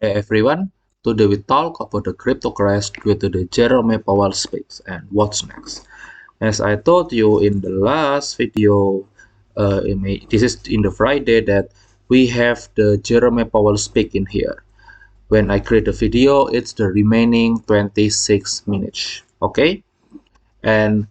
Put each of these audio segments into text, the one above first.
Hey everyone, today we talk about the crypto crash due to the Jerome Powell speech and what's next. As I told you in the last video, this is in the Friday that we have the Jerome Powell speak in here. When I create the video, it's the remaining 26 minutes. Okay, and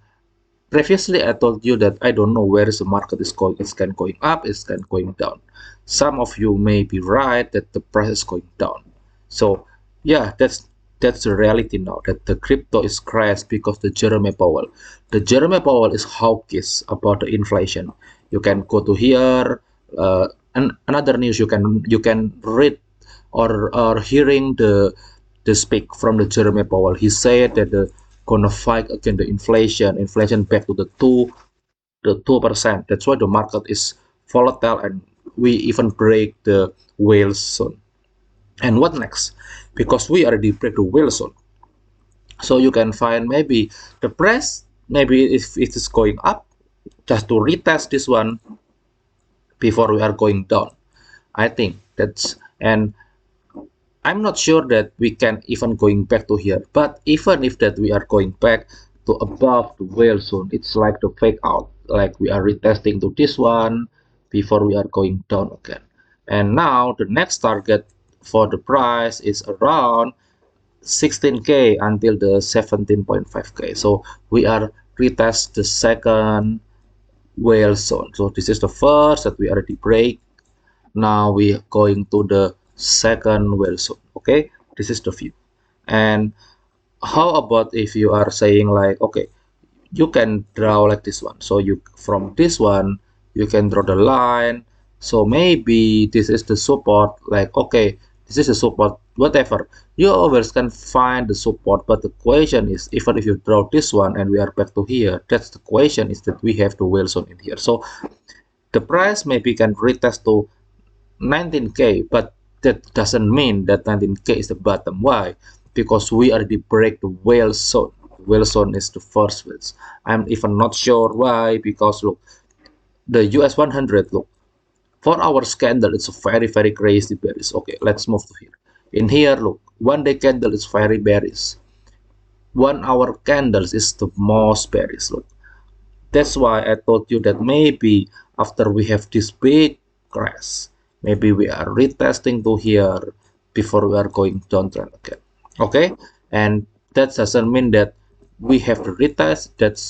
previously, I told you that I don't know where the market is going. It's can going up, it's can going down. Some of you may be right that the price is going down. So yeah, that's the reality now that the crypto is crashed because the Jerome Powell. The Jerome Powell is hawkish about the inflation. You can go to here, and another news you can read or hearing the speak from the Jerome Powell. He said that the gonna fight against the inflation back to the 2%. That's why the market is volatile and we even break the whale zone. And what next? Because we already break the whale zone. So you can find maybe the price, maybe if it is going up, just to retest this one before we are going down. I think that's and I'm not sure that we can even going back to here, but even if that we are going back to above the whale zone, it's like the fake out, like we are retesting to this one before we are going down again. And now the next target for the price is around 16K until the 17.5K. So we are retest the second whale zone. So this is the first that we already break. Now we are going to the second whale zone. Okay, this is the view. And how about if you are saying like, okay, you can draw like this one. So you from this one you can draw the line. So maybe this is the support. Like, okay, this is the support. Whatever, you always can find the support. But the question is, even if you draw this one and we are back to here, that's the question is that we have the whale zone in here. So the price maybe can retest to 19K, but that doesn't mean that 19K is the bottom. Why? Because we already break the whale zone. Whale zone is the first phase. I'm even not sure why, because look, the US 100, look, 4 hour candle, it's a very crazy bearish. Okay, let's move to here. In here, look, 1 day candle is very bearish. 1 hour candles is the most bearish. Look, that's why I told you that maybe after we have this big crash, maybe we are retesting to here before we are going downtrend again. Okay, and that doesn't mean that we have to retest. That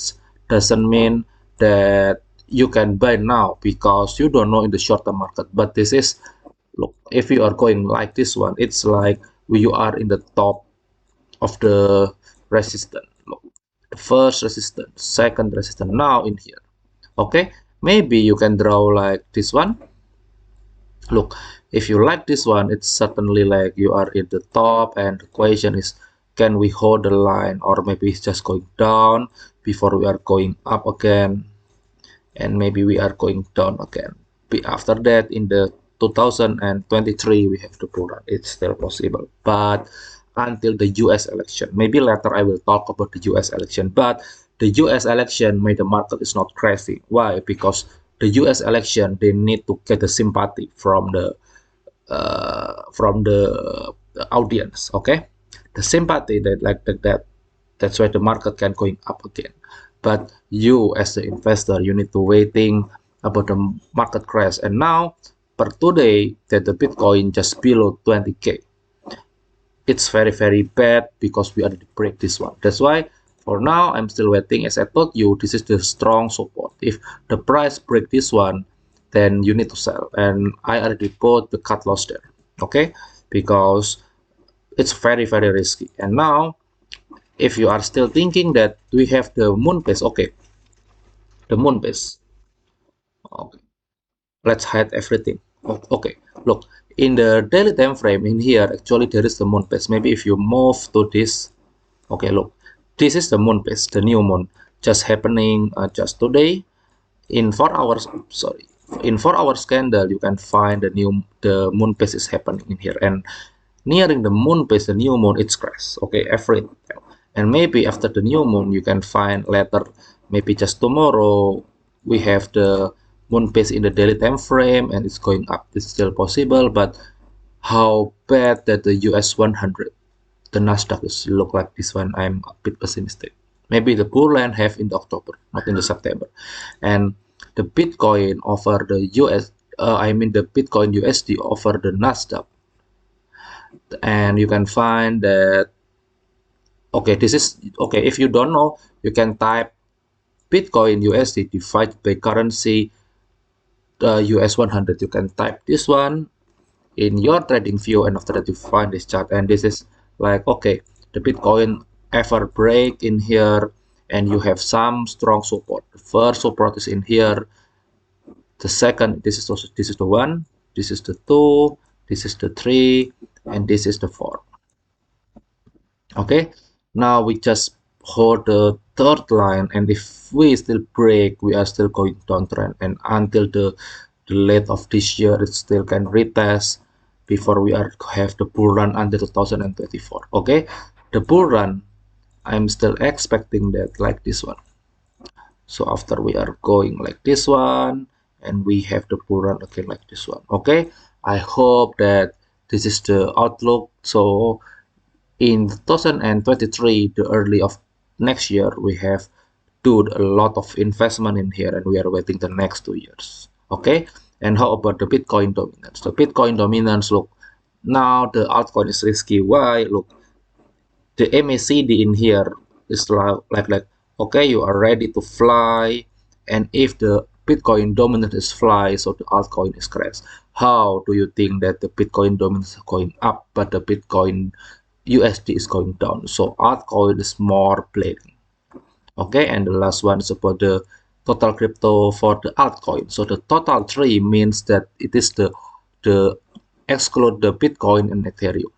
doesn't mean that you can buy now because you don't know in the short-term market. But this is, look, if you are going like this one, it's like you are in the top of the resistance. Look, the first resistance, second resistance, now in here. Okay, maybe you can draw like this one. Look, if you like this one, it's certainly like you are in the top, and the question is, can we hold the line, or maybe it's just going down before we are going up again, and maybe we are going down again. After that, in the 2023, we have the bull run. It's still possible, but until the US election, maybe later I will talk about the US election. But the US election made the market is not crashing. Why? Because the US election, they need to get the sympathy from the audience. Okay, the sympathy that like that. That's why the market can going up again. But you as the investor, you need to waiting about the market crash. And now per today that the Bitcoin just below 20K. It's very bad because we already break this one. That's why for now I'm still waiting. As I told you, this is the strong support. If the price break this one, then you need to sell. And I already put the cut loss there. Okay, because it's very risky. And now if you are still thinking that we have the moon base, okay, the moon base, okay, let's hide everything. Okay, look, in the daily time frame in here, actually there is the moon base. Maybe if you move to this, okay, look, this is the moon base, the new moon just happening just today in 4 hours. Sorry, in 4 hours candle you can find the moon base is happening in here, and nearing the moon base, the new moon, it's crash. Okay, every, and maybe after the new moon you can find later, maybe just tomorrow, we have the moon base in the daily time frame and it's going up. It's still possible, but how bad that the US 100, the Nasdaq is look like this one. I'm a bit pessimistic. Maybe the bull line have in the October, not in the September. And the Bitcoin over the US, I mean the Bitcoin USD over the Nasdaq. And you can find that, okay, this is, okay, if you don't know, you can type Bitcoin USD divided by currency US 100. You can type this one in your trading view, and after that you find this chart, and this is like, okay, the Bitcoin ever break in here, and you have some strong support. The first support is in here, the second, this is also, this is the one, this is the two, this is the three, and this is the four. Okay, now we just hold the third line, and if we still break, we are still going downtrend, and until the late of this year, it still can retest before we are have the bull run until 2024. Okay, the bull run, I'm still expecting that like this one. So after we are going like this one, and we have the bull run again like this one. Okay, I hope that this is the outlook. So in 2023, the early of next year, we have do a lot of investment in here, and we are waiting the next 2 years. Okay, and how about the Bitcoin dominance? The Bitcoin dominance, look, now the altcoin is risky. Why? Look, the MACD in here is like okay, you are ready to fly, and if the Bitcoin dominance is fly, so the altcoin is crash. How do you think that the Bitcoin dominance is going up, but the Bitcoin USD is going down? So altcoin is more playing. Okay, and the last one is about the total crypto for the altcoin. So the total tree means that it is the exclude the Bitcoin and Ethereum.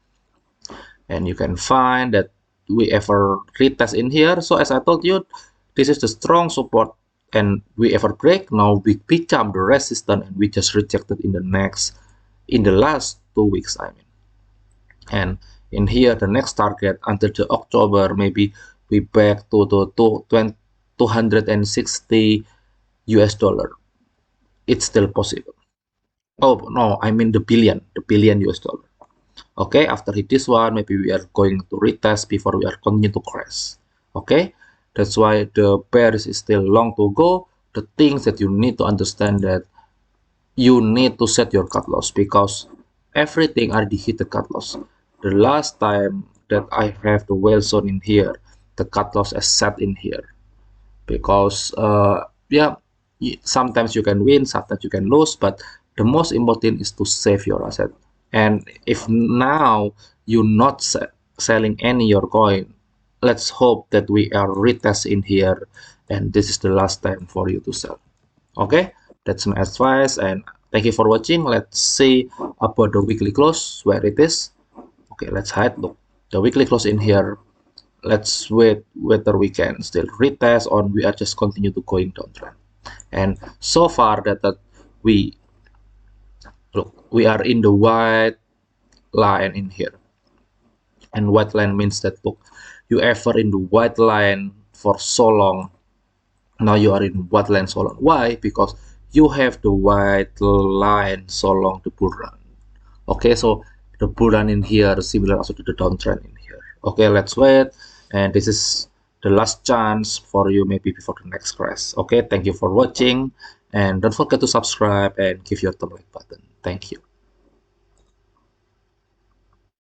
And you can find that we ever retest in here. So as I told you, this is the strong support, and we ever break, now we become the resistance, and we just rejected in the last 2 weeks, I mean. And in here, the next target until the October, maybe we back to the 260 US dollar. It's still possible. Oh no, I mean the billion US dollar. Okay, after hit this one, maybe we are going to retest before we are continue to crash. Okay, that's why the bear is still long to go. The things that you need to understand that you need to set your cut loss, because everything already hit the cut loss. The last time that I have the whale zone in here, the cut loss is set in here, because yeah, sometimes you can win, sometimes you can lose, but the most important is to save your asset. And if now you're not selling any your coin, let's hope that we are retest in here, and this is the last time for you to sell. Okay, that's my advice, and thank you for watching. Let's see about the weekly close, where it is. Okay, let's hide. Look, the weekly close in here. Let's wait whether we can still retest, or we are just continue to going downtrend. And so far that we look, we are in the white line in here, and white line means that, look, you ever in the white line for so long, now you are in white line so long. Why? Because you have the white line so long the bull run. Okay, so the bull run in here is similar also to the downtrend in here. Okay, let's wait, and this is the last chance for you, maybe before the next crash. Okay, thank you for watching, and don't forget to subscribe and give your thumb like button. Thank you.